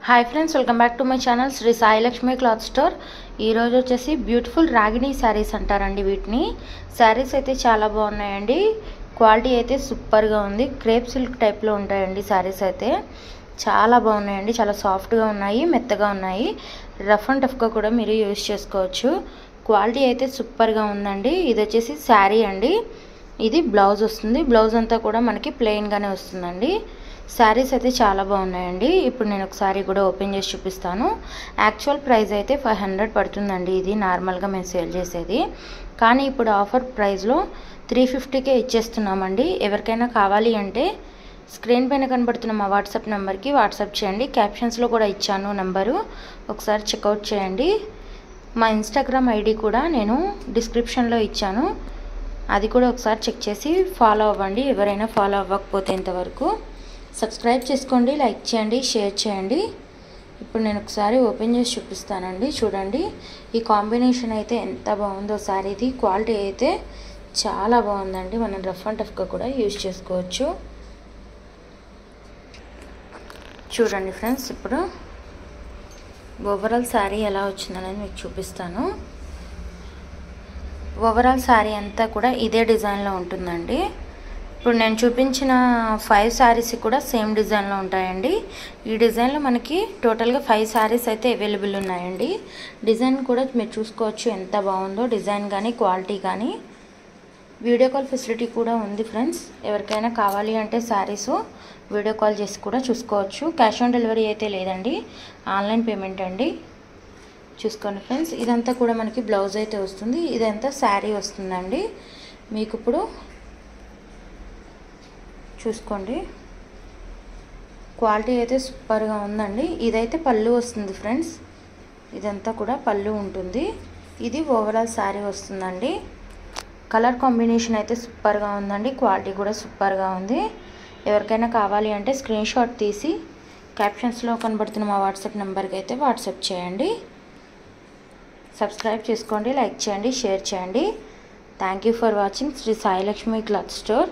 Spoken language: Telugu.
Hi friends, welcome back to my channel Sri Sai Lakshmi cloth store. ఈరోజు వచ్చేసి బ్యూటిఫుల్ రాగిణి శారీస్ అంటారండి వీటిని. శారీస్ అయితే చాలా బాగున్నాయండి. క్వాలిటీ అయితే సూపర్గా ఉంది. క్రేప్ సిల్క్ టైప్లో ఉంటాయండి శారీస్ అయితే. చాలా బాగున్నాయండి. చాలా సాఫ్ట్గా ఉన్నాయి, మెత్తగా ఉన్నాయి. రఫ్ అండ్ టఫ్గా కూడా మీరు యూజ్ చేసుకోవచ్చు. క్వాలిటీ అయితే సూపర్గా ఉందండి. ఇది వచ్చేసి శారీ అండి. ఇది బ్లౌజ్ వస్తుంది. బ్లౌజ్ అంతా కూడా మనకి ప్లెయిన్గానే వస్తుందండి. శారీస్ అయితే చాలా బాగున్నాయండి. ఇప్పుడు నేను ఒక శారీ కూడా ఓపెన్ చేసి చూపిస్తాను. యాక్చువల్ ప్రైస్ అయితే 500 పడుతుందండి. ఇది నార్మల్గా మేము సేల్ చేసేది, కానీ ఇప్పుడు ఆఫర్ ప్రైస్లో 350కే ఇచ్చేస్తున్నామండి. ఎవరికైనా కావాలి అంటే స్క్రీన్ పైన కనబడుతున్న మా వాట్సాప్ నెంబర్కి వాట్సాప్ చేయండి. క్యాప్షన్స్లో కూడా ఇచ్చాను నెంబరు, ఒకసారి చెక్అవుట్ చేయండి. మా ఇన్స్టాగ్రామ్ ఐడి కూడా నేను డిస్క్రిప్షన్లో ఇచ్చాను, అది కూడా ఒకసారి చెక్ చేసి ఫాలో అవ్వండి. ఎవరైనా ఫాలో అవ్వకపోతే ఇంతవరకు సబ్స్క్రైబ్ చేసుకోండి, లైక్ చేయండి, షేర్ చేయండి. ఇప్పుడు నేను ఒకసారి ఓపెన్ చేసి చూపిస్తానండి. చూడండి, ఈ కాంబినేషన్ అయితే ఎంత బాగుందో శారీది. క్వాలిటీ అయితే చాలా బాగుందండి. మనం రఫ్ అండ్ టఫ్గా కూడా యూజ్ చేసుకోవచ్చు. చూడండి ఫ్రెండ్స్, ఇప్పుడు ఓవరాల్ శారీ ఎలా వచ్చిందనేది మీకు చూపిస్తాను. ఓవరాల్ శారీ అంతా కూడా ఇదే డిజైన్లో ఉంటుందండి. ఇప్పుడు నేను చూపించిన 5 శారీస్ కూడా సేమ్ డిజైన్లో ఉంటాయండి. ఈ డిజైన్లో మనకి టోటల్గా 5 శారీస్ అయితే అవైలబుల్ ఉన్నాయండి. డిజైన్ కూడా మీరు చూసుకోవచ్చు ఎంత బాగుందో, డిజైన్ కానీ క్వాలిటీ కానీ. వీడియో కాల్ ఫెసిలిటీ కూడా ఉంది ఫ్రెండ్స్. ఎవరికైనా కావాలి అంటే శారీస్ వీడియో కాల్ చేసి కూడా చూసుకోవచ్చు. క్యాష్ ఆన్ డెలివరీ అయితే లేదండి, ఆన్లైన్ పేమెంట్ అండి. చూసుకోండి ఫ్రెండ్స్, ఇదంతా కూడా మనకి బ్లౌజ్ అయితే వస్తుంది. ఇదంతా శారీ వస్తుందండి. మీకు ఇప్పుడు చూసుకోండి, క్వాలిటీ అయితే సూపర్గా ఉందండి. ఇదైతే పళ్ళు వస్తుంది ఫ్రెండ్స్. ఇదంతా కూడా పళ్ళు ఉంటుంది. ఇది ఓవరాల్ శారీ వస్తుందండి. కలర్ కాంబినేషన్ అయితే సూపర్గా ఉందండి. క్వాలిటీ కూడా సూపర్గా ఉంది. ఎవరికైనా కావాలి అంటే స్క్రీన్ షాట్ తీసి క్యాప్షన్స్లో కనబడుతున్న మా వాట్సాప్ నెంబర్కి అయితే వాట్సాప్ చేయండి. సబ్స్క్రైబ్ చేసుకోండి, లైక్ చేయండి, షేర్ చేయండి. Thank you for watching Sri Sai Lakshmi cloth store.